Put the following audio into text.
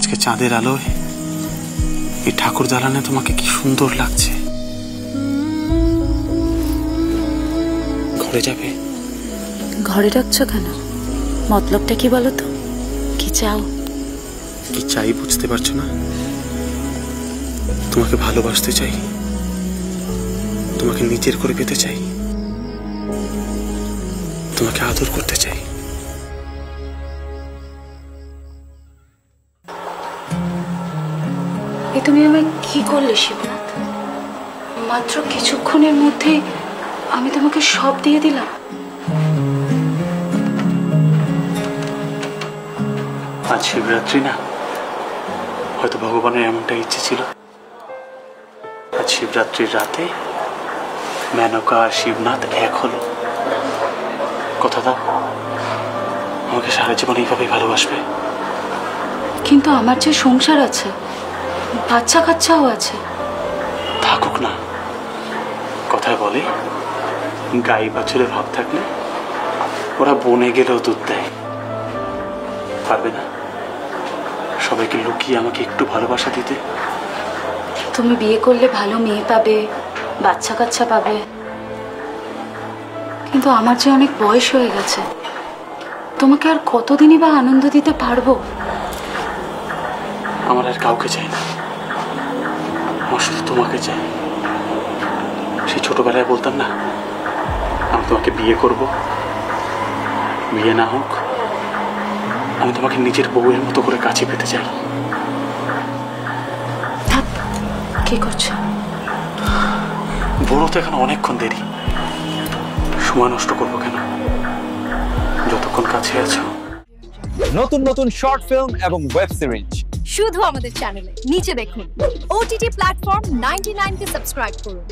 আজকে চাঁদের আলোয় এই ঠাকুর দালানে তোমাকে কি সুন্দর লাগছে। ঘরে যাবে? ঘরে রাখছো কেন? মতলবটা কি বলো তো? কি চাও? কি চাই বুঝতে পারছো না? তোমাকে ভালোবাসতে চাই, তোমাকে নিজের করে পেতে চাই, তোমাকে আদর করতে চাই। এ তুমি আমায় কি করলে শিবনাথ? মাত্র কিছুক্ষণের মধ্যে আমি তোমাকে সব দিয়ে দিলাম। আজ শিবরাত্রি না, হয়তো ভগবানের এমনটা ইচ্ছে ছিল। আজ শিবরাত্রির রাতে মেনকা আর শিবনাথ এক হলো। কথা দাও, আমাকে সারা জীবন এইভাবেই ভালোবাসবে। কিন্তু আমার যে সংসার আছে, বাচ্চা কাচ্চাও আছে। থাকুক না। কথায় বলে গাই বাছুরে ভাব থাকলে ওরা বনে গেলেও দুধ দেয়। পারবে না সবাইকে লুকিয়ে আমাকে একটু ভালোবাসা দিতে? তুমি বিয়ে করলে ভালো মেয়ে পাবে, বাচ্চা কাচ্চা পাবে, কিন্তু আমার যে অনেক বয়স হয়ে গেছে। তোমাকে আর কতদিনই বা আনন্দ দিতে পারবো? আমার আর কাউকে চাই না, আমার শুধু তোমাকে চাই। সেই ছোটবেলায় বলতাম না আমি তোমাকে বিয়ে করব, বিয়ে না হোক আমি তোমাকে নিজের বউয়ের মতো করে কাছে পেতে চাই। কি করছো? বড় তো এখন অনেকক্ষণ দেরি, সময় নষ্ট করবো কেন? যতক্ষণ কাছে আছো। নতুন নতুন শর্ট ফিল্ম এবং ওয়েব সিরিজ শুধু আমাদের চ্যানেলে নিচে দেখুন। OTT প্ল্যাটফর্ম 99 কে সাবস্ক্রাইব করুন।